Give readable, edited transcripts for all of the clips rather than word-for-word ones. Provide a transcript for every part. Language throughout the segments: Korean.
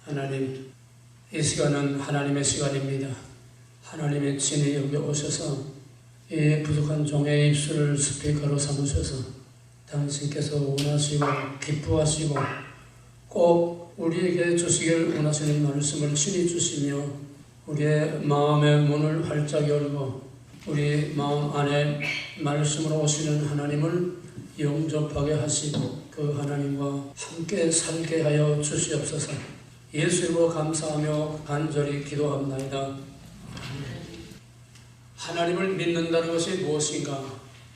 하나님, 이 시간은 하나님의 시간입니다. 하나님의 친히 여기 오셔서 이 부족한 종의 입술을 스피커로 삼으셔서 당신께서 원하시고 기뻐하시고 꼭 우리에게 주시기를 원하시는 말씀을 친히 주시며 우리의 마음의 문을 활짝 열고 우리 마음 안에 말씀으로 오시는 하나님을 영접하게 하시고 그 하나님과 함께 살게 하여 주시옵소서. 예수 이름으로 감사하며 간절히 기도합나이다. 하나님을 믿는다는 것이 무엇인가?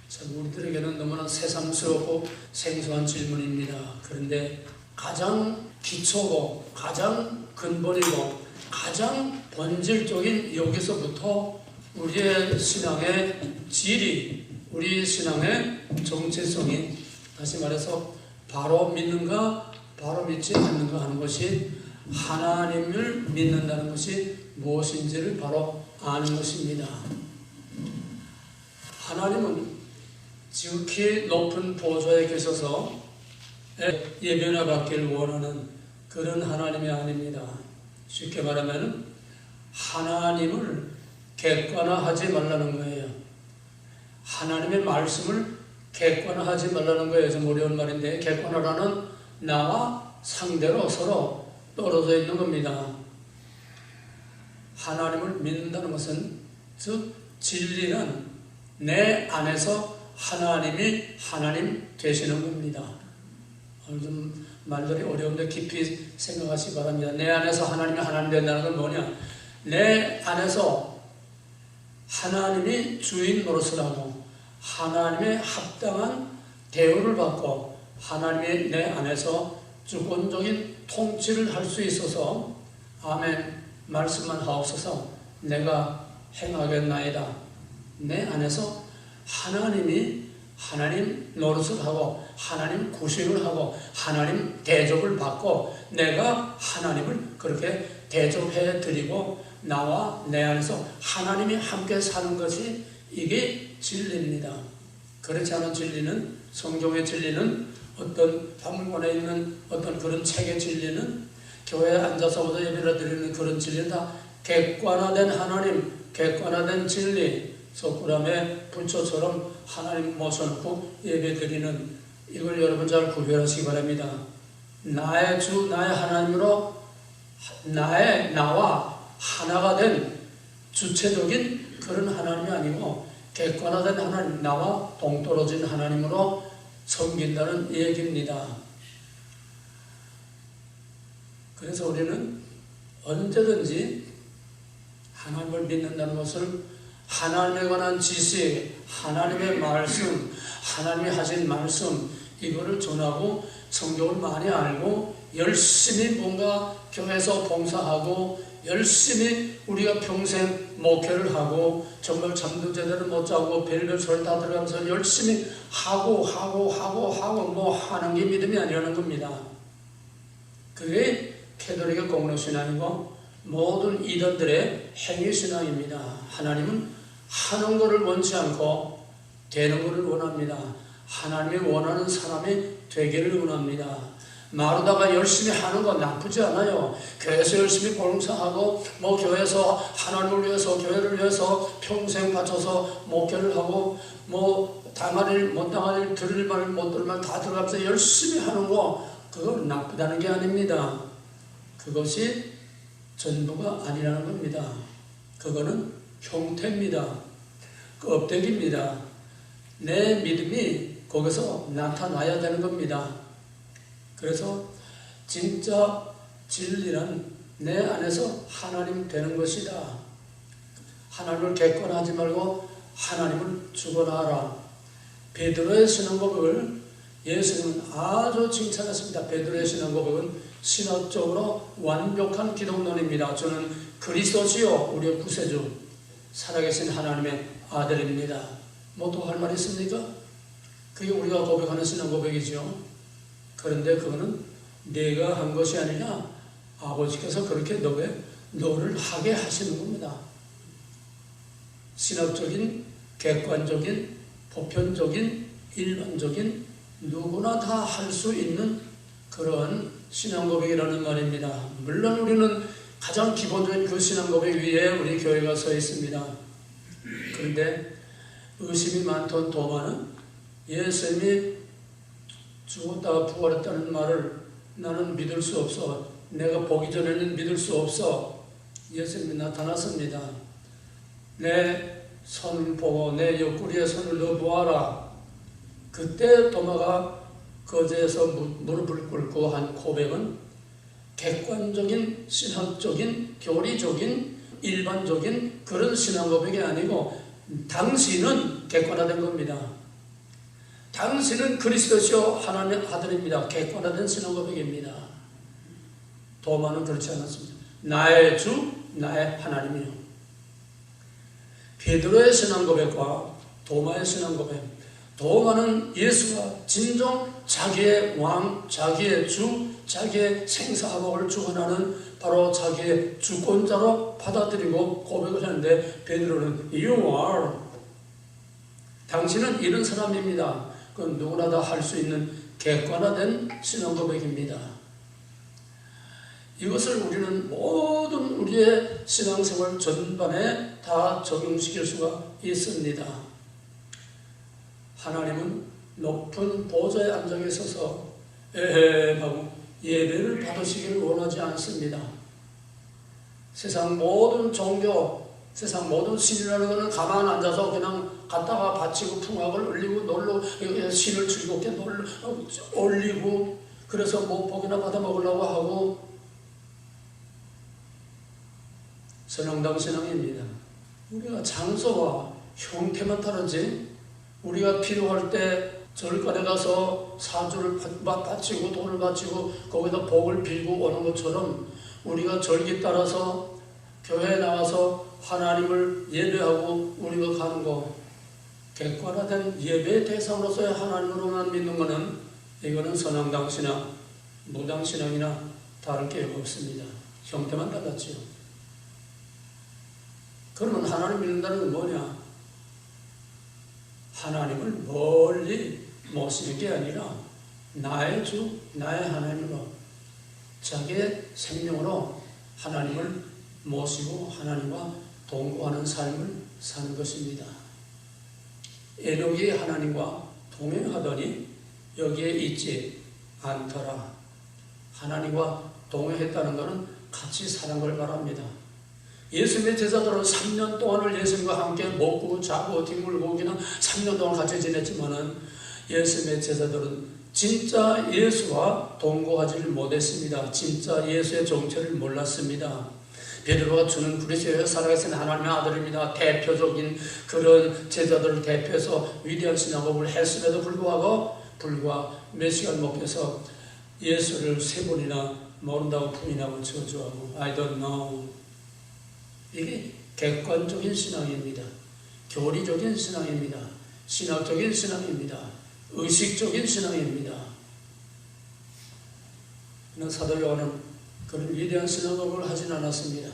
참 우리들에게는 너무나 새삼스럽고 생소한 질문입니다. 그런데 가장 기초고 가장 근본이고 가장 본질적인 여기서부터 우리의 신앙의 질이, 우리 신앙의 정체성이, 다시 말해서 바로 믿는가 바로 믿지 않는가 하는 것이 하나님을 믿는다는 것이 무엇인지를 바로 아는 것입니다. 하나님은 지극히 높은 보좌에 계셔서 예배나 받기를 원하는 그런 하나님이 아닙니다. 쉽게 말하면 하나님을 객관화하지 말라는 거예요. 하나님의 말씀을 객관화하지 말라는 거예요. 좀 어려운 말인데, 객관화라는 나와 상대로 서로 떨어져 있는 겁니다. 하나님을 믿는다는 것은, 즉 진리는 내 안에서 하나님이 하나님 되시는 겁니다. 좀 말들이 어려운데 깊이 생각하시기 바랍니다. 내 안에서 하나님이 하나님 된다는 건 뭐냐? 내 안에서 하나님이 주인 노릇을 하고 하나님의 합당한 대우를 받고 하나님이 내 안에서 주권적인 통치를 할 수 있어서 아멘 말씀만 하옵소서 내가 행하겠나이다. 내 안에서 하나님이 하나님 노릇을 하고 하나님 구실을 하고 하나님 대접을 받고 내가 하나님을 그렇게 대접해 드리고 나와 내 안에서 하나님이 함께 사는 것이 이게 진리입니다. 그렇지 않은 진리는, 성경의 진리는, 어떤 박물관에 있는 어떤 그런 책의 진리는, 교회에 앉아서 예배를 드리는 그런 진리는 다 객관화된 하나님, 객관화된 진리, 석굴암의 불초처럼 하나님 모셔놓고 예배드리는, 이걸 여러분 잘 구별하시기 바랍니다. 나의 주, 나의 하나님으로 나와 하나가 된 주체적인 그런 하나님이 아니고 객관화된 하나님, 나와 동떨어진 하나님으로 섬긴다는 얘기입니다. 그래서 우리는 언제든지 하나님을 믿는다는 것을 하나님에 관한 지식, 하나님의 말씀, 하나님이 하신 말씀, 이거를 전하고 성경을 많이 알고 열심히 뭔가 교회에서 봉사하고 열심히 우리가 평생 목회를 하고 정말 잠도 제대로 못 자고 별별 소리 다 들어가면서 열심히 하고 뭐 하는 게 믿음이 아니라는 겁니다. 그게 캐톨릭의 공로신앙이고 모든 이단들의 행위신앙입니다. 하나님은 하는 것을 원치 않고 되는 것을 원합니다. 하나님이 원하는 사람이 되기를 원합니다. 마루다가 열심히 하는 건 나쁘지 않아요. 교회에서 열심히 봉사하고 뭐 교회에서 하나님을 위해서 교회를 위해서 평생 바쳐서 목회를 하고 뭐 당할 일 못 당할 일 들을 말 못 들을 말 다 들어가면서 열심히 하는 거 그건 나쁘다는 게 아닙니다. 그것이 전부가 아니라는 겁니다. 그거는 형태입니다. 껍데기입니다. 내 믿음이 거기서 나타나야 되는 겁니다. 그래서 진짜 진리는 내 안에서 하나님 되는 것이다. 하나님을 객관하지 말고 하나님을 주관하라. 베드로의 신앙고백을 예수님은 아주 칭찬했습니다. 베드로의 신앙고백은 신학적으로 완벽한 기독론입니다. 저는 그리스도시요 우리의 구세주 살아계신 하나님의 아들입니다. 뭐 또 할 말 있습니까? 그게 우리가 고백하는 신앙고백이죠. 그런데 그거는 내가 한 것이 아니라 아버지께서 그렇게 너를 하게 하시는 겁니다. 신학적인, 객관적인, 보편적인, 일반적인 누구나 다 할 수 있는 그런 신앙 고백이라는 말입니다. 물론 우리는 가장 기본적인 그 신앙 고백 위에 우리 교회가 서 있습니다. 그런데 의심이 많던 도마는 예수님이 죽었다가 부활했다는 말을 나는 믿을 수 없어. 내가 보기 전에는 믿을 수 없어. 예수님이 나타났습니다. 내 손을 보고 내 옆구리에 손을 넣어 보아라. 그때 도마가 거제에서 무릎을 꿇고 한 고백은 객관적인 신학적인 교리적인 일반적인 그런 신앙 고백이 아니고 당신은 객관화된 겁니다. 당신은 그리스도시요 하나님의 아들입니다. 객관화된 신앙 고백입니다. 도마는 그렇지 않았습니다. 나의 주, 나의 하나님이요. 베드로의 신앙 고백과 도마의 신앙 고백. 도마는 예수가 진정 자기의 왕, 자기의 주, 자기의 생사화복을 주관하는 바로 자기의 주권자로 받아들이고 고백을 하는데 베드로는 You are. 당신은 이런 사람입니다. 그건 누구나 다 할 수 있는 객관화된 신앙 고백입니다. 이것을 우리는 모든 우리의 신앙생활 전반에 다 적용시킬 수가 있습니다. 하나님은 높은 보좌에 앉아 계셔서 하고 예배를 받으시기를 원하지 않습니다. 세상 모든 종교, 세상 모든 신이라는 것은 가만 앉아서 그냥 갔다가 바치고 풍악을 올리고 놀러 신을 즐겁게 올리고 그래서 뭐 복이나 받아 먹으려고 하고 선영당 신앙입니다. 우리가 장소와 형태만 다르지 우리가 필요할 때 절간에 가서 사주를 바치고 돈을 바치고 거기다 복을 빌고 오는 것처럼 우리가 절기 따라서 교회에 나와서 하나님을 예배하고 우리가 가는 거 객관화된 예배의 대상으로서의 하나님으로만 믿는 것은 이거는 선왕당 신앙, 무당 신앙이나 다를 게 없습니다. 형태만 달랐지요. 그러면 하나님 믿는다는 건 뭐냐? 하나님을 멀리 모시는 게 아니라 나의 주, 나의 하나님으로 자기의 생명으로 하나님을 모시고 하나님과 동거하는 삶을 사는 것입니다. 에녹이 하나님과 동행하더니 여기에 있지 않더라. 하나님과 동행했다는 것은 같이 사는 걸 말합니다. 예수님의 제자들은 3년 동안을 예수님과 함께 먹고 자고 뒹굴고 그냥 3년 동안 같이 지냈지만은 예수님의 제자들은 진짜 예수와 동거하지를 못했습니다. 진짜 예수의 정체를 몰랐습니다. 베드로가 주는 그리스도의 살아계신 하나님의 아들입니다. 대표적인 그런 제자들을 대표해서 위대한 신앙업을 했음에도 불구하고 불과 몇 시간 먹혀서 예수를 3번이나 모른다고 부인하고 저주하고 I don't know. 이게 객관적인 신앙입니다. 교리적인 신앙입니다. 신학적인 신앙입니다. 의식적인 신앙입니다. 사도 요한은 그런 위대한 신앙업을 하진 않았습니다.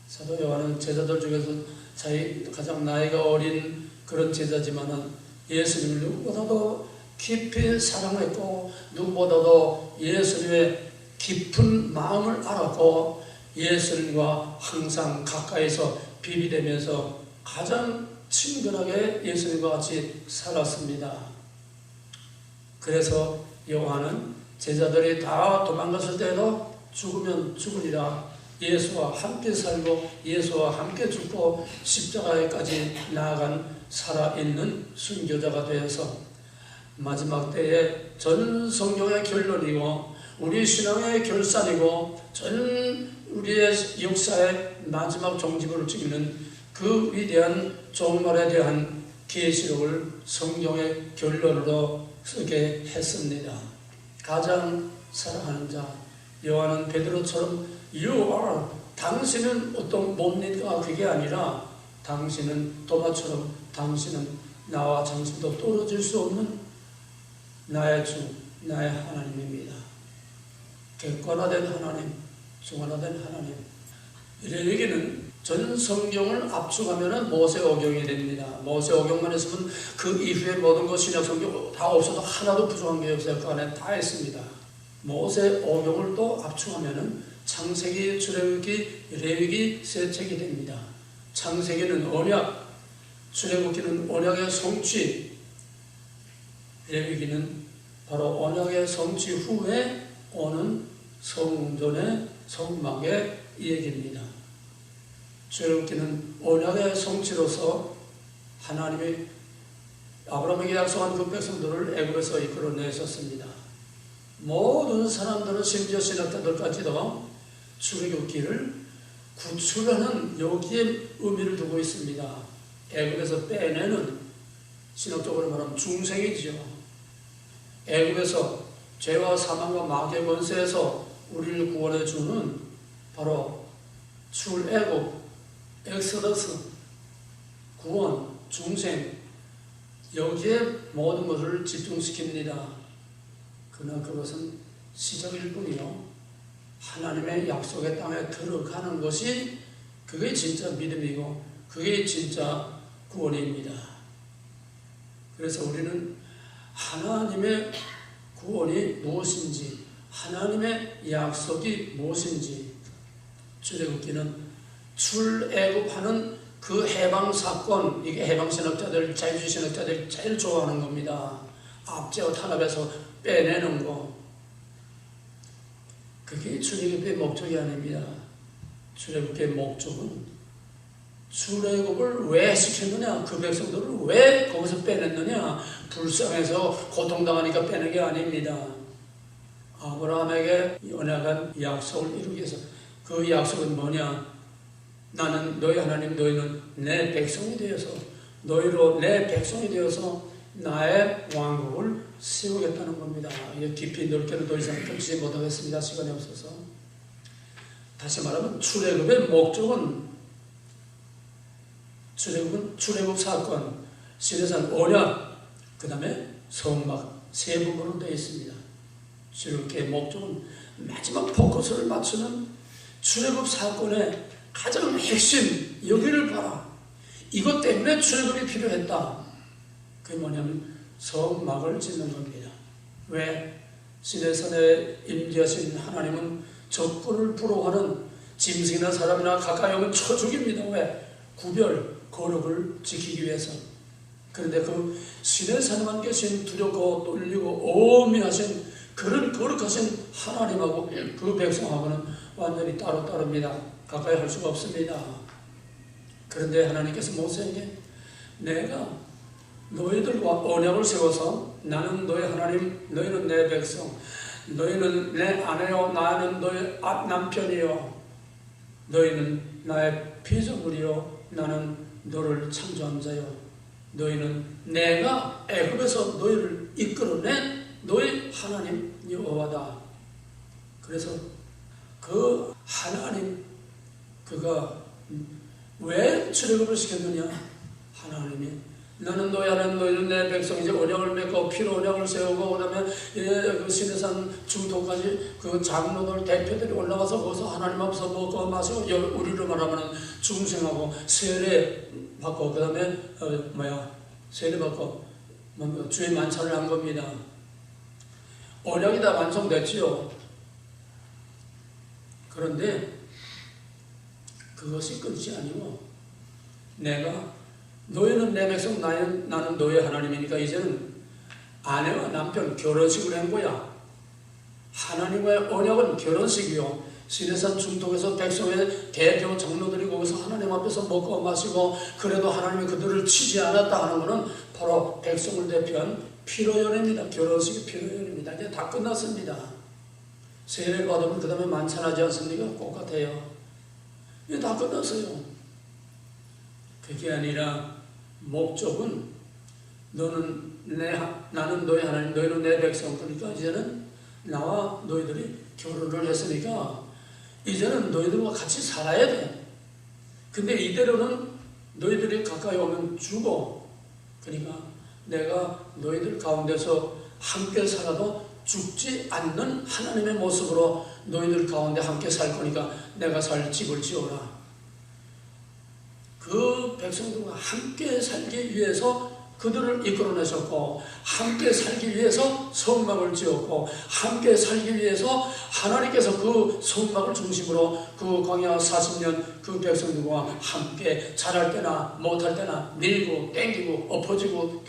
사도 요한은 제자들 중에서 자기 가장 나이가 어린 그런 제자지만은 예수님을 누구보다도 깊이 사랑했고 누구보다도 예수님의 깊은 마음을 알았고 예수님과 항상 가까이서 비비되면서 가장 친근하게 예수님과 같이 살았습니다. 그래서 요한은 제자들이 다 도망갔을 때도 죽으면 죽으리라 예수와 함께 살고 예수와 함께 죽고 십자가에까지 나아간 살아있는 순교자가 되어서 마지막 때에 전 성경의 결론이고 우리 신앙의 결산이고 전 우리의 역사의 마지막 종지부를 찍는 그 위대한 종말에 대한 계시록을 성경의 결론으로 쓰게 했습니다. 가장 사랑하는 자 요한은 베드로처럼 You are 당신은 어떤 뭡니까 그게 아니라 당신은 도마처럼 당신은 나와 당신도 떨어질 수 없는 나의 주 나의 하나님입니다. 객관화된 하나님 중간화된 하나님 이런 얘기는 전 성경을 압축하면 모세오경이 됩니다. 모세오경만 했으면 그 이후에 모든 것 신약 성경 다 없어도 하나도 부족한 게 없어요. 그 안에 다 있습니다. 모세 오경을 또 압축하면은 창세기, 출애굽기, 레위기 세 책이 됩니다. 창세기는 언약, 출애굽기는 언약의 성취, 레위기는 바로 언약의 성취 후에 오는 성전의 성막의 이야기입니다. 출애굽기는 언약의 성취로서 하나님이 아브라함에게 약속한 그 백성들을 애굽에서 이끌어내셨습니다. 모든 사람들은 심지어 신학자들까지도 출애굽기를 구출하는 여기에 의미를 두고 있습니다. 애굽에서 빼내는, 신학적으로 말하면 중생이지요. 애굽에서 죄와 사망과 마귀의 권세에서 우리를 구원해 주는 바로 출애굽, 엑소더스, 구원, 중생, 여기에 모든 것을 집중시킵니다. 그러나 그것은 시작일 뿐이요, 하나님의 약속의 땅에 들어가는 것이 그게 진짜 믿음이고 그게 진짜 구원입니다. 그래서 우리는 하나님의 구원이 무엇인지, 하나님의 약속이 무엇인지, 출애굽기는 출애굽하는 그 해방사건, 이게 해방신학자들, 자유주의신학자들이 제일 좋아하는 겁니다. 압제와 탄압에서 빼내는 거, 그게 출애굽의 목적이 아닙니다. 출애굽의 목적은 출애굽을 왜 시켰느냐, 그 백성들을 왜 거기서 빼냈느냐, 불쌍해서 고통당하니까 빼낸 게 아닙니다. 아브라함에게 언약한 약속을 이루기 위해서. 그 약속은 뭐냐? 나는 너희 하나님, 너희는 내 백성이 되어서, 너희로 내 백성이 되어서 나의 왕국을 세우겠다는 겁니다. 이게 깊이 넓게는 더 이상 펼치지 못하겠습니다. 시간이 없어서. 다시 말하면 출애굽의 목적은, 출애굽 사건, 시내산 언약, 그 다음에 성막 세 부분으로 되어 있습니다. 출애굽의 목적은 마지막 포커스를 맞추는 출애굽 사건의 가장 핵심, 여기를 봐라. 이것 때문에 출애굽이 필요했다. 그게 뭐냐면 성막을 짓는 겁니다. 왜? 시내산에 임재하신 하나님은 적군을 부러워하는 짐승이나 사람이나 가까이 오면 쳐 죽입니다. 왜? 구별, 거룩을 지키기 위해서. 그런데 그 시내산에만 계신 두렵고 떨리고 오미하신 그런 거룩하신 하나님하고 그 백성하고는 완전히 따로따로입니다. 가까이 할 수가 없습니다. 그런데 하나님께서 모세에게 내가 너희들과 언약을 세워서 나는 너희 하나님, 너희는 내 백성, 너희는 내 아내요, 나는 너희 남편이요, 너희는 나의 피조물이요, 나는 너를 창조한 자요, 너희는 내가 애굽에서 너희를 이끌어낸 너희 하나님 여호와다. 그래서 그 하나님, 그가 왜 출애굽을 시켰느냐? 하나님이 나는 너희 하나님, 너희는 내 백성, 이제 언약을 맺고 피로 언약을 세우고, 그 다음에 그 시내산 중도까지 그 장로들, 대표들이 올라가서 거기서 하나님 앞에서 먹고 마시고, 우리로 말하면 중생하고 세례 받고, 그 다음에 세례 받고 주의 만찬을 한 겁니다. 언약이 다 완성됐지요. 그런데 그것이 끝이 아니고, 내가 너희는 내 백성, 나는 너희 하나님이니까 이제는 아내와 남편 결혼식을 한 거야. 하나님과의 언약은 결혼식이요. 시내산 중독에서 백성의 대표 장로들이 거기서 하나님 앞에서 먹고 마시고, 그래도 하나님이 그들을 치지 않았다 하는 것은 바로 백성을 대표한 피로연입니다. 결혼식이 피로연입니다. 이제 다 끝났습니다. 세례를 받으면 그 다음에 만찬하지 않습니까? 똑같아요. 이제 다 끝났어요. 그게 아니라 목적은 나는 너희 하나님, 너희는 내 백성. 그러니까 이제는 나와 너희들이 결혼을 했으니까 이제는 너희들과 같이 살아야 돼. 근데 이대로는 너희들이 가까이 오면 죽어. 그러니까 내가 너희들 가운데서 함께 살아도 죽지 않는 하나님의 모습으로 너희들 가운데 함께 살 거니까 내가 살 집을 지어라. 그 백성들과 함께 살기 위해서 그들을 이끌어내셨고 함께 살기 위해서 성막을 지었고 함께 살기 위해서 하나님께서 그 성막을 중심으로 그 광야 40년 그 백성들과 함께 잘할 때나 못할 때나 밀고 땡기고 엎어지고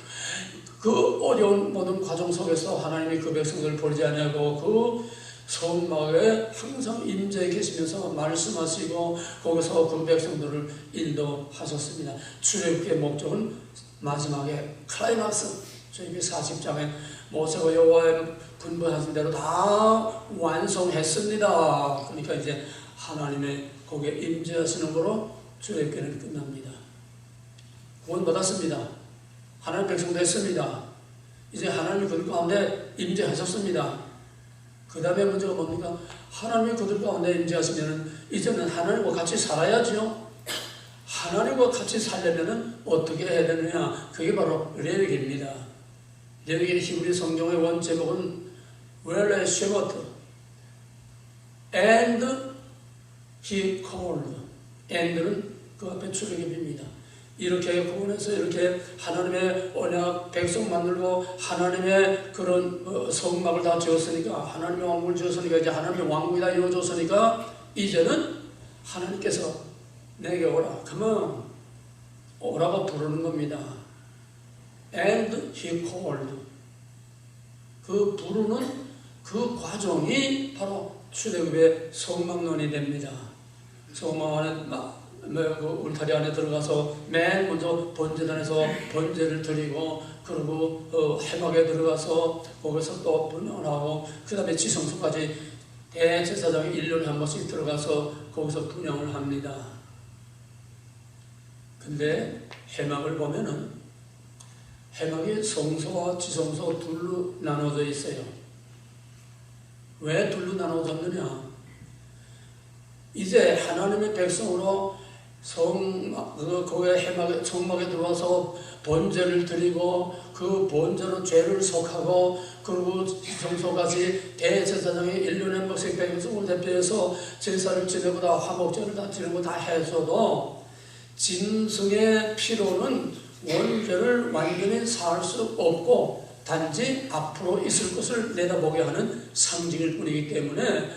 그 어려운 모든 과정 속에서 하나님이 그 백성들을 버리지 아니하고 그 성막에 항상 임재해 계시면서 말씀하시고 거기서 그 백성들을 인도하셨습니다. 출애굽의 목적은 마지막에 클라이막스 출애굽기 40장에 모세가 여호와의 분부하신 대로 다 완성했습니다. 그러니까 이제 하나님의 거기에 임재하시는 거로 출애굽기는 끝납니다. 구원받았습니다. 하나님 백성 됐습니다. 이제 하나님이 그들 가운데 임재하셨습니다. 그 다음에 문제가 뭡니까? 하나님이 그들 가운데 임재하시면 이제는 하나님과 같이 살아야죠. 하나님과 같이 살려면 어떻게 해야 되느냐? 그게 바로 레위기입니다. 레위기 히브리 성경의 원 제목은 Well as Shepherd and He called. and는 그 앞에 출애굽입니다. 이렇게 구원해서 이렇게 하나님의 언약 백성 만들고 하나님의 그런 성막을 다 지었으니까 하나님의 왕국을 지었으니까 이제 하나님의 왕국이 다 이루어졌으니까 이제는 하나님께서 내게 오라. 그러면 오라고 부르는 겁니다. And he called. 그 부르는 그 과정이 바로 출애굽의 성막론이 됩니다. 성막 안에 그 울타리 안에 들어가서 맨 먼저 번제단에서 번제를 드리고 그리고 회막에 들어가서 거기서 또 분양을 하고 그 다음에 지성소까지 대제사장이 1년에 한 번씩 들어가서 거기서 분양을 합니다. 근데 회막을 보면은 회막이 성소와 지성소 둘로 나눠져 있어요. 왜 둘로 나눠졌느냐? 이제 하나님의 백성으로 거기에 성막에 들어와서 번제를 드리고 그 번제로 죄를 속하고 그리고 지성소까지 대제사장이 1년에 한 번씩 백성을 대표해서 제사를 지내고 다 화목제를 다 지내고 다 해서도 짐승의 피로는 원죄를 완전히 살 수 없고 단지 앞으로 있을 것을 내다보게 하는 상징일 뿐이기 때문에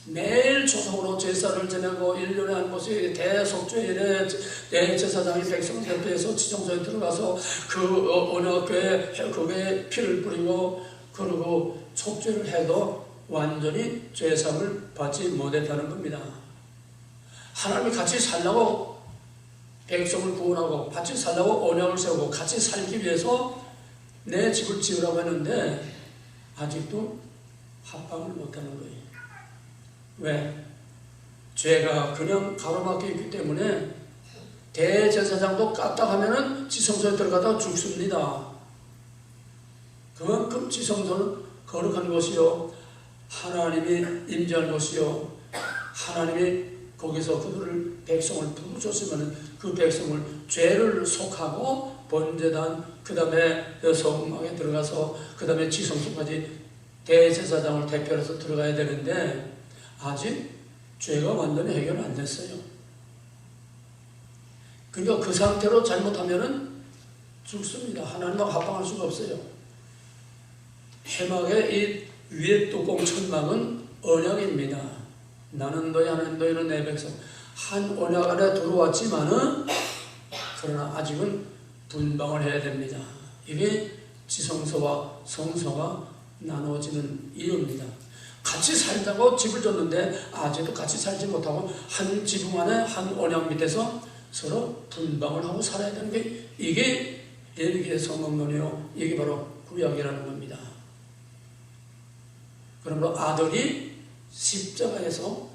매일 조성으로 제사를 지내고 1년에 한 번씩 대속죄일에 대제사장이 백성을 대표해서 지성소에 들어가서 그 언약궤에 그게 피를 뿌리고 그리고 속죄를 해도 완전히 죄상을 받지 못했다는 겁니다. 하나님이 같이 살라고 백성을 구원하고 같이 살라고 언약을 세우고 같이 살기 위해서 내 집을 지으라고 했는데 아직도 합방을 못하는 거예요. 왜? 죄가 그냥 가로막혀 있기 때문에 대제사장도 까딱하면은 지성소에 들어가다 죽습니다. 그만큼 지성소는 거룩한 곳이요 하나님이 임재할 곳이요 하나님이 거기서 그들을 백성을 부르셨으면 그 백성을 죄를 속하고 번제단 그 다음에 성막에 들어가서 그 다음에 지성소까지 대제사장을 대표해서 들어가야 되는데 아직 죄가 완전히 해결 안 됐어요. 그러니까 그 상태로 잘못하면은 죽습니다. 하나님과 합방할 수가 없어요. 회막의 이 위에 뚜껑 천막은 언약입니다. 나는 너희 하나님 너희는 내 백성. 한 언약 안에 들어왔지만은 그러나 아직은 분방을 해야 됩니다. 이게 지성소와 성소가 나누어지는 이유입니다. 같이 살자고 집을 줬는데 아직도 같이 살지 못하고 한 지붕 안에 한 언약 밑에서 서로 분방을 하고 살아야 되는 게 이게 레위기의 성막론이요. 이게 바로 구약이라는 겁니다. 그러므로 아들이 십자가에서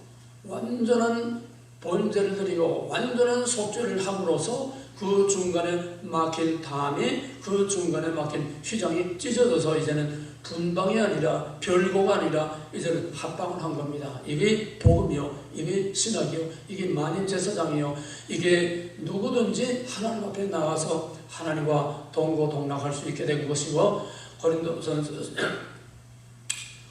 완전한 번제를 드리고 완전한 속죄를 함으로써 그 중간에 막힌 담이 그 중간에 막힌 휘장이 찢어져서 이제는 분방이 아니라 별거가 아니라 이제는 합방을 한 겁니다. 이게 복음이요, 이게 신학이요, 이게 만인제사장이요, 이게 누구든지 하나님 앞에 나와서 하나님과 동고동락할 수 있게 된 것이고 고린도서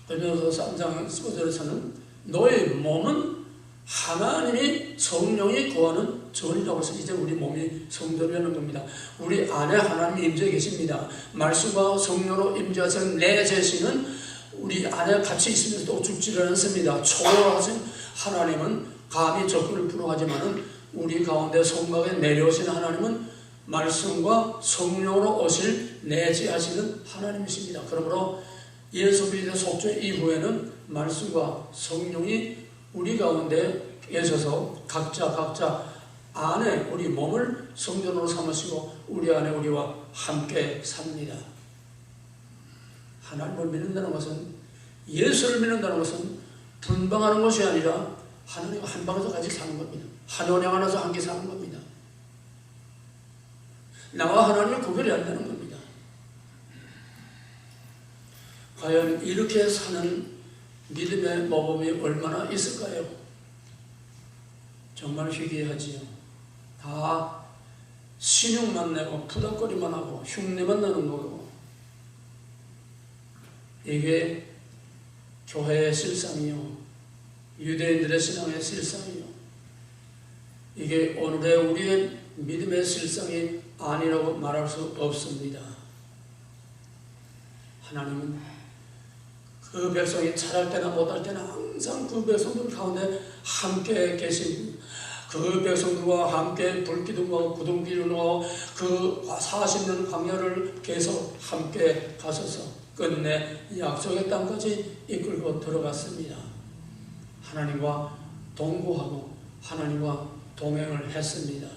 3장 15절에서는 너의 몸은 하나님이 성령이 거하는 전이라고 해서 이제 우리 몸이 성전이라는 겁니다. 우리 안에 하나님이 임재 계십니다. 말씀과 성령으로 임재하신 내 자신은 우리 안에 같이 있으면서도 죽지를 않습니다. 초월하신 하나님은 감히 접근을 불허하지만은 우리 가운데 성막에 내려오신 하나님은 말씀과 성령으로 오실 내재하시는 하나님이십니다. 그러므로 예수 그리스도의 속죄 이후에는 말씀과 성령이 우리 가운데 계셔서 각자 안에 우리 몸을 성전으로 삼으시고 우리 안에 우리와 함께 삽니다. 하나님을 믿는다는 것은, 예수를 믿는다는 것은 분방하는 것이 아니라 하나님과 한 방에서 같이 사는 겁니다. 한 원양 안에서 함께 사는 겁니다. 나와 하나님을 구별이 안 되는 겁니다. 과연 이렇게 사는 믿음의 모범이 얼마나 있을까요? 정말 희귀하지요. 다 신용만 내고 부닥거리만 하고 흉내만 나는 거고, 이게 교회의 실상이요, 유대인들의 신앙의 실상이요, 이게 오늘의 우리의 믿음의 실상이 아니라고 말할 수 없습니다. 하나님은 그 백성이 잘할 때나 못할 때나 항상 그 백성들 가운데 함께 계신, 그 백성들과 함께 불기둥과 구둥기둥과 그 40년 광야를 계속 함께 가셔서 끝내 약속의 땅까지 이끌고 들어갔습니다. 하나님과 동거하고 하나님과 동행을 했습니다.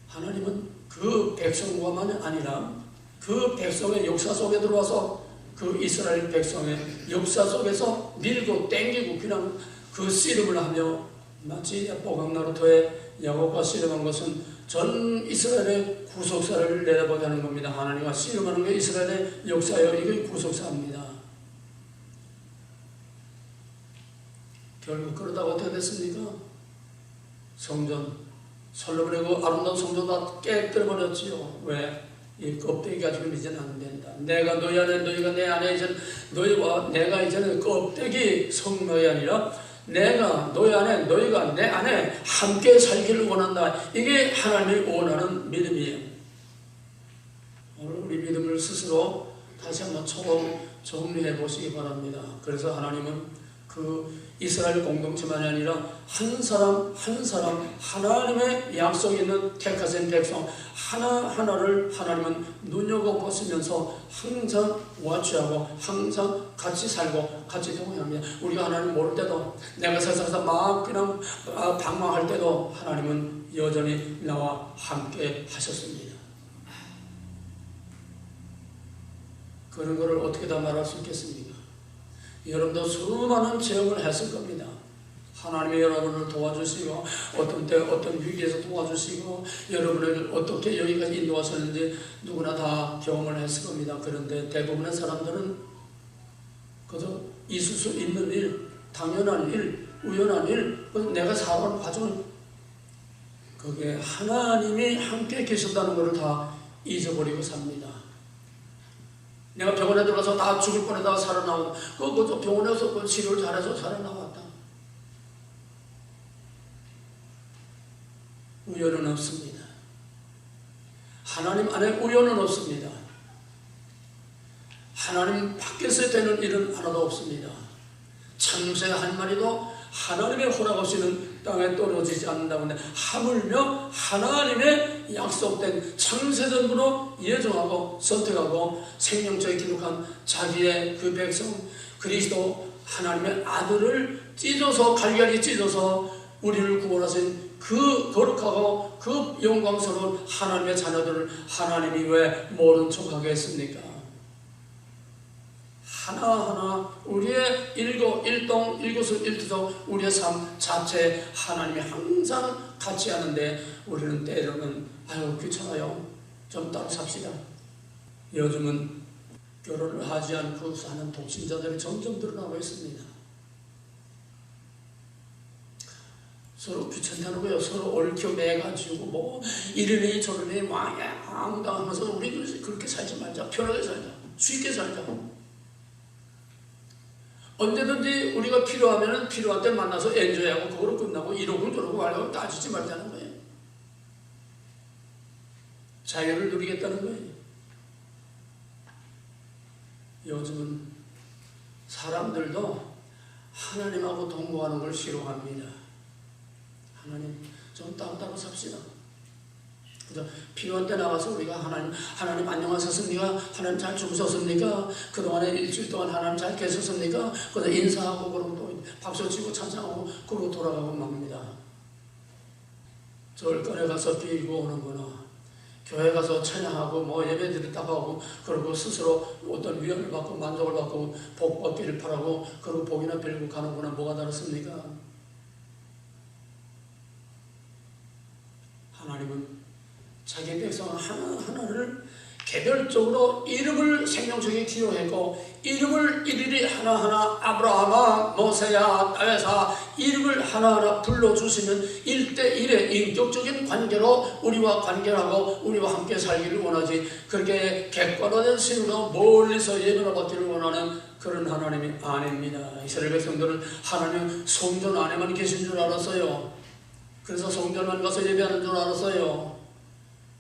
하나님은 그 백성과만 아니라 그 백성의 역사 속에 들어와서 그 이스라엘 백성의 역사 속에서 밀고 땡기고 그냥 그 씨름을 하며, 마치 보강나루토의 야곱과 씨름한 것은 전 이스라엘의 구속사를 내다보게 하는 겁니다. 하나님과 씨름하는 게 이스라엘의 역사예요. 이게 구속사입니다. 결국 그러다가 어떻게 됐습니까? 성전, 솔로몬의 그 아름다운 성전 다 깨뜨려버렸지요. 왜? 이 껍데기 가지고 이제는 안 된다. 내가 너희 안에, 너희가 내 안에, 이제 너희와 내가 이제는 껍데기 성막이 아니라 내가 너희 안에, 너희가 내 안에 함께 살기를 원한다. 이게 하나님이 원하는 믿음이에요. 오늘 우리 믿음을 스스로 다시 한번 정리해 보시기 바랍니다. 그래서 하나님은 그 이스라엘 공동체만이 아니라 한 사람 한 사람 하나님의 약속이 있는 택하신 백성 하나하나를 하나님은 눈여겨보시면서 항상 와치하고 항상 같이 살고 같이 동행합니다. 우리가 하나님 모를 때도, 내가 세상에서 막 그냥 방황할 때도 하나님은 여전히 나와 함께 하셨습니다. 그런 것을 어떻게 다 말할 수 있겠습니까? 여러분도 수많은 체험을 했을 겁니다. 하나님이 여러분을 도와주시고, 어떤 때 어떤 위기에서 도와주시고, 여러분을 어떻게 여기까지 인도하셨는지 누구나 다 경험을 했을 겁니다. 그런데 대부분의 사람들은 그저 있을 수 있는 일, 당연한 일, 우연한 일, 내가 살아온 과정을, 그게 하나님이 함께 계셨다는 것을 다 잊어버리고 삽니다. 내가 병원에 들어가서 다 죽을 뻔하다가 살아나오고, 그거 병원에서 그 치료를 잘해서 살아나왔다. 우연은 없습니다. 하나님 안에 우연은 없습니다. 하나님 밖에서 되는 일은 하나도 없습니다. 참새 한 마리도 하나님의 허락 없이는 땅에 떨어지지 않는다고, 하물며 하나님의 약속된 창세전부로 예정하고 선택하고 생명책에 기록한 자기의 그 백성 그리스도 하나님의 아들을 찢어서, 갈갈이 찢어서 우리를 구원하신 그 거룩하고 그 영광스러운 하나님의 자녀들을 하나님이 왜 모른 척하게 했습니까? 하나하나 우리의 일동, 일거수일투족, 우리의 삶 자체에 하나님이 항상 같이 하는데, 우리는 때로는 아유 귀찮아요, 좀 따로 삽시다. 요즘은 결혼을 하지 않고 사는 독신자들이 점점 늘어나고 있습니다. 서로 귀찮다는 거예요. 서로 얽혀매가지고 뭐 이러니 저러니 막 아무당하면서 우리 그렇게 살지 말자. 편하게 살자. 쉽게 살자. 언제든지 우리가 필요하면 필요한 때 만나서 엔조이하고 그거로 끝나고 이러고 저러고 하려고 따지지 말자는 거예요. 자유를 누리겠다는 거예요. 요즘은 사람들도 하나님하고 동거하는 걸 싫어합니다. 하나님 좀 따로 삽시다. 그래서 필요한 때 나가서 우리가 하나님 안녕하셨습니까? 하나님 잘 주무셨습니까? 그동안에 일주일 동안 하나님 잘 계셨습니까? 그래서 인사하고 그러고 또 박수 치고 찬양하고 그러고 돌아가고 맙니다. 절간에 가서 빌고 오는구나. 교회 가서 찬양하고 뭐 예배 드렸다고 하고 그리고 스스로 어떤 위안을 받고 만족을 받고 복 받기를 바라고 그리고 복이나 빌고 가는구나. 뭐가 다릅니까? 하나님은 자기 백성 하나하나를 개별적으로 이름을 생명적인 기록했고 이름을 일일이 하나하나 아브라함아 모세야 다윗아 이름을 하나하나 불러주시는 1대1의 인격적인 관계로 우리와 관계를 하고 우리와 함께 살기를 원하지 그렇게 객관화된 신으로 멀리서 예배를 받기를 원하는 그런 하나님이 아닙니다. 이스라엘 백성들은 하나님 성전 안에만 계신 줄 알았어요. 그래서 성전만 가서 예배하는 줄 알았어요.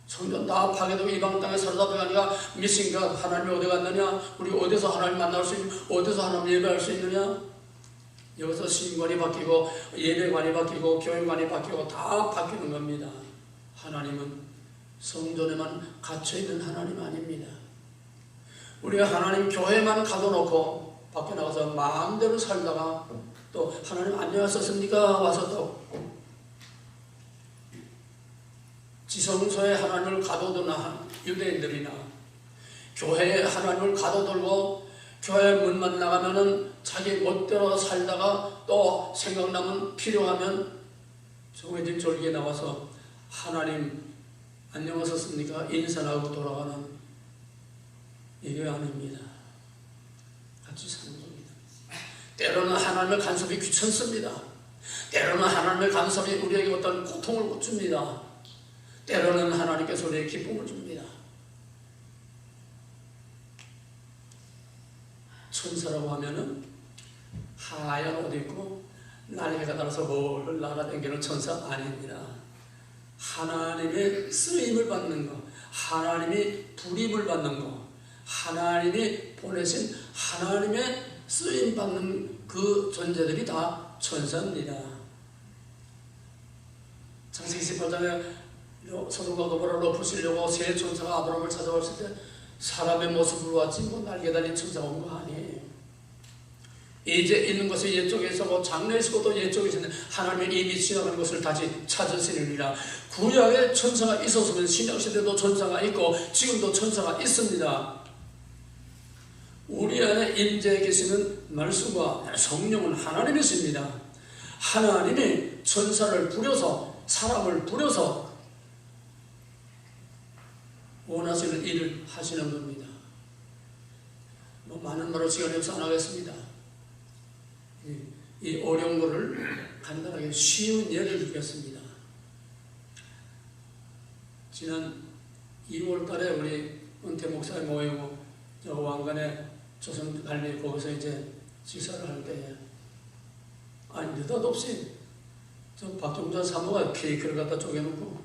성전 다 파괴되고 이방 땅에 사로잡혀가니까 미신가 하나님이 어디 갔느냐? 우리 어디서 하나님 만날 수 있는 어디서 하나님 예배할 수 있느냐? 여기서 신관이 바뀌고 예배관이 바뀌고 교회관이 바뀌고 다 바뀌는 겁니다. 하나님은 성전에만 갇혀있는 하나님 아닙니다. 우리가 하나님 교회만 가둬놓고 밖에 나가서 마음대로 살다가 또 하나님 안녕하셨습니까? 와서 또 지성소에 하나님을 가둬둔 유대인들이나 교회에 하나님을 가둬들고 교회 문만 나가면은 자기 멋대로 살다가 또 생각나면 필요하면 정해진 절기에 나와서 하나님 안녕하셨습니까? 인사하고 돌아가는 이게 아닙니다. 같이 사는 겁니다. 때로는 하나님의 간섭이 귀찮습니다. 때로는 하나님의 간섭이 우리에게 어떤 고통을 줍니다. 때로는 하나님께서 우리에게 기쁨을 줍니다. 천사라고 하면은 하얀 옷 입고 날개가 달아서 뭘 날아다니는 천사 아닙니다. 하나님의 쓰임을 받는 것, 하나님이 불임을 받는 것, 하나님이 보내신 하나님의 쓰임 받는 그 존재들이 다 천사입니다. 창세기 18장에 소돔과 고모라를 엎으시려고 세 천사가 아브라함을 찾아왔을 때 사람의 모습으로 왔지 뭐 날개 달린 천사가 온 거 아니에요. 이제 있는 것이 옛쪽에 있고 장래에 있고 또 옛쪽에 있는 하나님의 이미 지나간 것을 다시 찾으시느니라. 구약에 천사가 있었으면 신약시대도 천사가 있고 지금도 천사가 있습니다. 우리 안에 임재해 계시는 말씀과 성령은 하나님이십니다. 하나님이 천사를 부려서 사람을 부려서 원하시는 일을 하시는 겁니다. 뭐 많은 말을 시간이 없어 안 하겠습니다. 이 어려운 거를 간단하게 쉬운 예를 들겠습니다. 지난 2월 달에 우리 은퇴 목사님 모이고 저 왕관에 조선 갈비 거기서 이제 지사를 할 때 아니 느닷없이 저 박종자 사모가 케이크를 갖다 쪼개놓고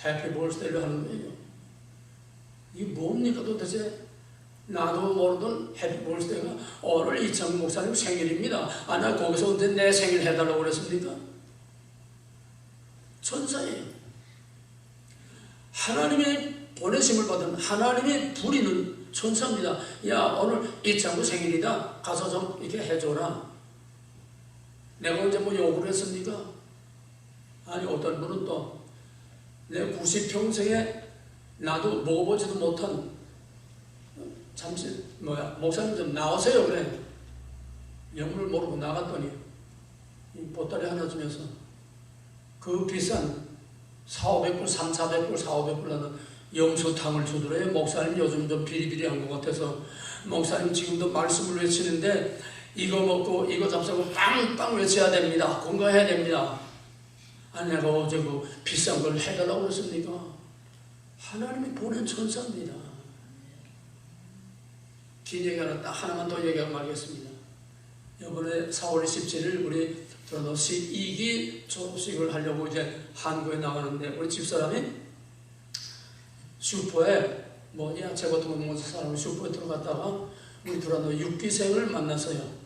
해피 볼스데이를 하는 거예요. 이게 뭡니까 도대체? 나도 모르던 해피 볼스데이가 오늘 이창국 목사님 생일입니다. 아, 나 거기서 언제 내 생일 해달라고 그랬습니까? 천사예요. 하나님의 보내심을 받은 하나님의 부리는 천사입니다. 야, 오늘 이창국 생일이다. 가서 좀 이렇게 해줘라. 내가 언제 뭐 요구를 했습니까? 아니, 어떤 분은 또 내 90평생에 나도 먹어보지도 못한 잠시 목사님 좀 나오세요 그래. 영문을 모르고 나갔더니 이 보따리 하나 주면서 그 비싼 4,500불, 3,400불, 4,500불 하는 염소탕을 주더래요. 목사님 요즘 좀 비리비리한 것 같아서 목사님 지금도 말씀을 외치는데 이거 먹고 이거 잡수고 빵빵 외쳐야 됩니다. 건강해야 됩니다. 아니 내가 어제 그 비싼 걸 해달라고 그랬습니까? 하나님이 보낸 천사입니다. 긴 얘기 하나만 더 얘기하고 말겠습니다. 이번에 4월 27일 우리 저도 12기 졸업식을 하려고 이제 한국에 나가는데 우리 집사람이 슈퍼에 뭐 야채 같은 거 먹는 사람을 슈퍼에 들어갔다가 우리 들어도 6기생을 만났어요.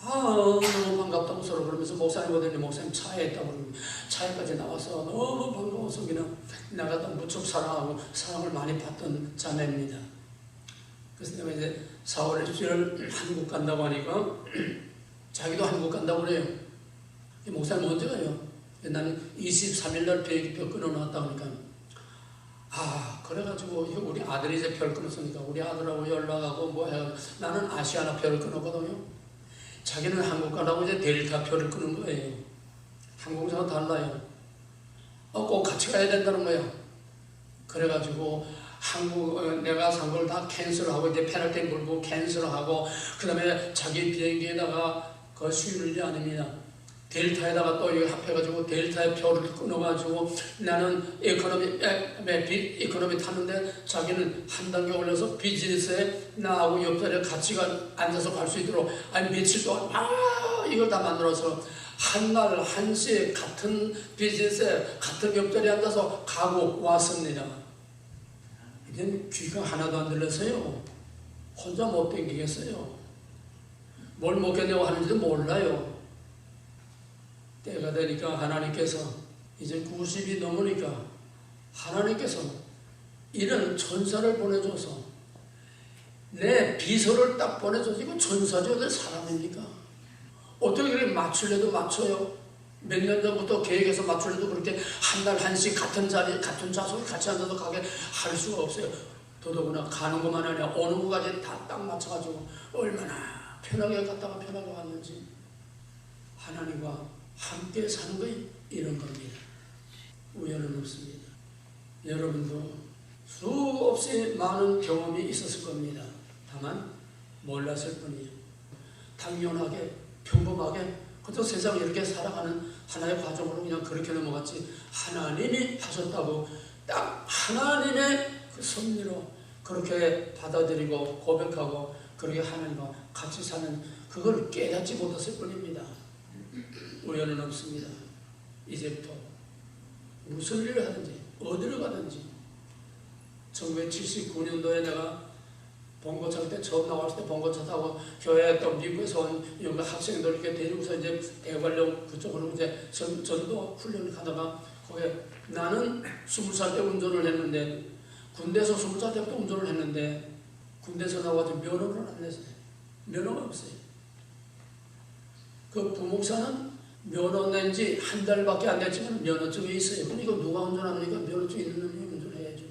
너무 반갑다고 서로 그러면서 목사님 오더니 목사님 차에 있다고 그러고 차에까지 나와서 너무 반가워서 그냥 나가다 무척 사랑하고 사랑을 많이 받던 자매입니다. 그래서 내가 이제 4월 27일 한국 간다고 하니까 자기도 한국 간다고 그래요. 목사님 언제 가요? 나는 23일날 비행기표 끊어놨다 그러니까 그래가지고 우리 아들이 이제 별 끊었으니까 우리 아들하고 연락하고 뭐 해가지고 나는 아시아나 표를 끊었거든요. 자기는 한국 가라고 이제 델타 표를 끊은 거예요. 항공사가 달라요. 꼭 같이 가야 된다는 거야. 그래가지고 내가 산 걸 다 캔슬하고 이제 페널티 물고 캔슬하고 그 다음에 자기 비행기에다가 그 수유를 아닙니다. 델타에다가 또 이거 합해가지고 델타의 표를 끊어가지고 나는 이코노미 탔는데 자기는 한 단계 올려서 비즈니스에 나하고 옆자리에 같이 앉아서 갈 수 있도록 며칠 동안 이걸 다 만들어서 한날 한시에 같은 비즈니스에 같은 옆자리에 앉아서 가고 왔습니다. 이제 귀가 하나도 안 들려서요. 혼자 못 댕기겠어요. 뭘 먹겠냐고 하는지도 몰라요. 때가 되니까 하나님께서 이제 90이 넘으니까 하나님께서 이런 천사를 보내줘서 내 비서를 딱 보내줘서 이거 천사지 어디 사람입니까? 어떻게 그렇게 맞추려도 맞춰요? 몇 년 전부터 계획해서 맞추려도 그렇게 한날 한씩 같은 자리 같은 좌석에 같이 앉아서 가게 할 수가 없어요. 더더구나 가는 것만 아니라 오는 것까지 다 딱 맞춰가지고 얼마나 편하게 갔다가 편하게 왔는지. 하나님과 함께 사는 게 이런 겁니다. 우연은 없습니다. 여러분도 수없이 많은 경험이 있었을 겁니다. 다만 몰랐을 뿐이에요. 당연하게 평범하게 그저 세상을 이렇게 살아가는 하나의 과정으로 그냥 그렇게 넘어갔지 하나님이 하셨다고 딱 하나님의 그 섭리로 그렇게 받아들이고 고백하고 그렇게 하나님과 같이 사는 그걸 깨닫지 못했을 뿐입니다. 우연은 없습니다. 이제부터 무슨 일을 하든지 어디를 가든지 1979년도에 내가 봉고차 때 처음 나왔을 때 봉고차 타고 교회 또 미국에서 온 연가 학생들 이렇게 데리고서 이제 대관령 그쪽으로 이제 전도 훈련을 하다가 거기에 나는 20살 때 운전을 했는데 군대에서 20살 때부터 운전을 했는데 군대에서 나와서 면허를 안 냈어요. 면허가 없어요. 그 부목사는 면허 낸 지 한 달밖에 안 됐지만 면허증이 있어요. 그러니까 누가 운전합니까? 면허증 있는 놈이 운전해야죠.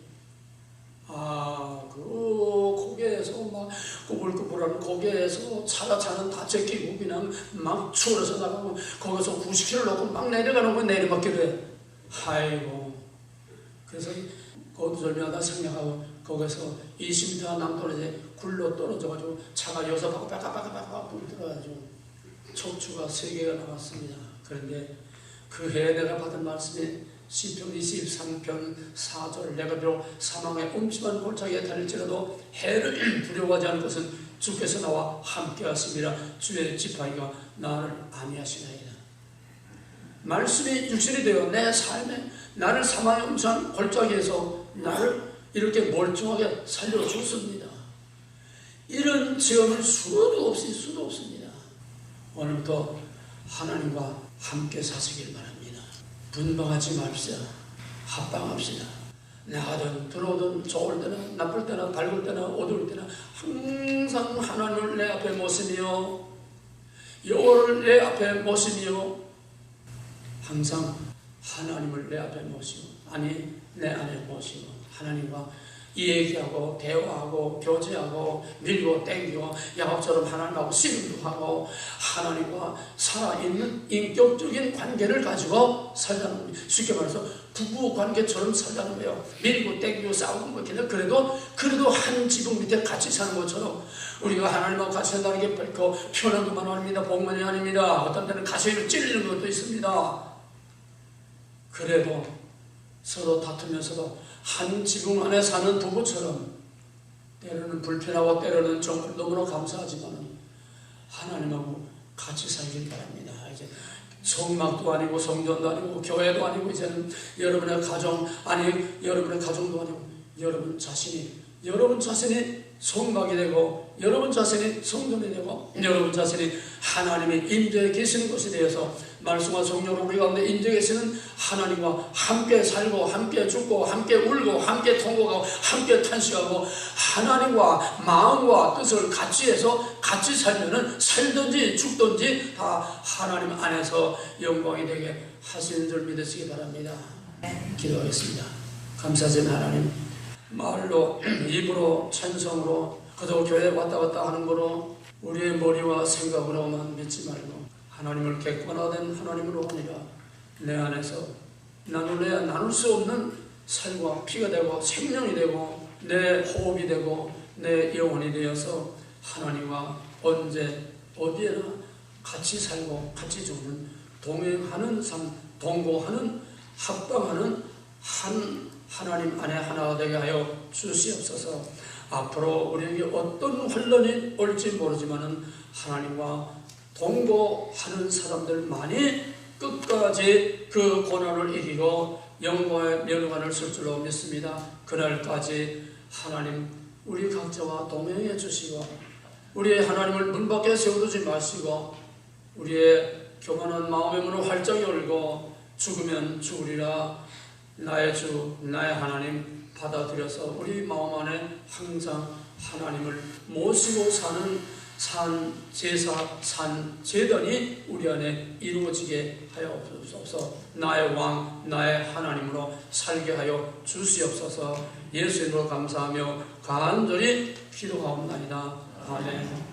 거기에서 막 꾸불꾸불하는 거기에서 차는 다 제끼고 그냥 막 추월해서 나가고 거기서 90km 놓고 막 내려가는 거 내리막기로 해. 아이고. 그래서 거두절미하다 생략하고 거기서 20m 남떨어져 굴러 떨어져가지고 차가 여기서 바까바까바까 불들어가지고 척추가 3개가 나왔습니다. 그런데 그 해에 내가 받은 말씀이 시편 23편 4절 내가 비록 사망의 음침한 골짜기에 달릴지라도 해를 두려워하지 않을 것은 주께서 나와 함께 하심이라 주의 지팡이가 나를 안위하시나이다. 말씀이 육신이 되어 내 삶에 나를 사망의 음침한 골짜기에서 나를 이렇게 멀쩡하게 살려주었습니다. 이런 체험을 수도 없습니다. 오늘부터 하나님과 함께 사시길 바랍니다. 분방하지 맙시다. 합방합시다. 나가든 들어오든 좋을 때나 나쁠 때나 밝을 때나 어두울 때나 항상 하나님을 내 앞에 모시며 여호와를 내 앞에 모시며 항상 하나님을 내 앞에 모시고 내 안에 모시고 하나님과 얘기하고 대화하고 교제하고 밀고 땡기고 야곱처럼 하나님하고 씨름도 하고 하나님과 살아있는 인격적인 관계를 가지고 살자는 거예요. 쉽게 말해서 부부 관계처럼 살자는 거예요. 밀고 땡기고 싸우고 뭐 그래도 한 지붕 밑에 같이 사는 것처럼 우리가 하나님하고 같이 산다는 게 결코 편한 것만 아닙니다. 복만이 아닙니다. 어떤 때는 가슴이 찔리는 것도 있습니다. 그래도 서로 다투면서도 한 지붕 안에 사는 부부처럼 때로는 불편하고 때로는 정말 너무나 감사하지만 하나님하고 같이 살길 바랍니다. 이제 성막도 아니고 성전도 아니고 교회도 아니고 이제는 여러분의 가정 여러분의 가정도 아니고 여러분 자신이 성막이 되고 여러분 자신이 성전이 되고 여러분 자신이 하나님의 임재에 계시는 곳이 되어서 말씀과 성령으로 우리 가운데 임재에 계시는 하나님과 함께 살고 함께 죽고 함께 울고 함께 통곡하고 함께 탄식하고 하나님과 마음과 뜻을 같이 해서 같이 살면은 살든지 죽든지 다 하나님 안에서 영광이 되게 하시는 줄 믿으시기 바랍니다. 기도하겠습니다. 감사하신 하나님, 말로 입으로 찬성으로 그저 교회에 왔다 갔다 하는 거로 우리의 머리와 생각으로만 믿지 말고 하나님을 객관화된 하나님으로 하니라 내 안에서 나눌래야 나눌 수 없는 살과 피가 되고 생명이 되고 내 호흡이 되고 내 영혼이 되어서 하나님과 언제 어디에나 같이 살고 같이 죽는 동행하는 삶, 동거하는 합방하는 한 하나님 안에 하나가 되게 하여 주시옵소서. 앞으로 우리에게 어떤 환란이 올지 모르지만은 하나님과 동거하는 사람들만이 끝까지 그 고난을 이기고 영광의 면관을 쓸 줄로 믿습니다. 그날까지 하나님 우리 각자와 동행해 주시고 우리의 하나님을 문 밖에 세워두지 마시고 우리의 교만한 마음의 문을 활짝 열고 죽으면 죽으리라 나의 주 나의 하나님 받아들여서 우리 마음 안에 항상 하나님을 모시고 사는 산 제사 산 제단이 우리 안에 이루어지게 하여 주옵소서. 나의 왕 나의 하나님으로 살게 하여 주시옵소서. 예수 이름으로 감사하며 간절히 기도하옵나이다. 아멘.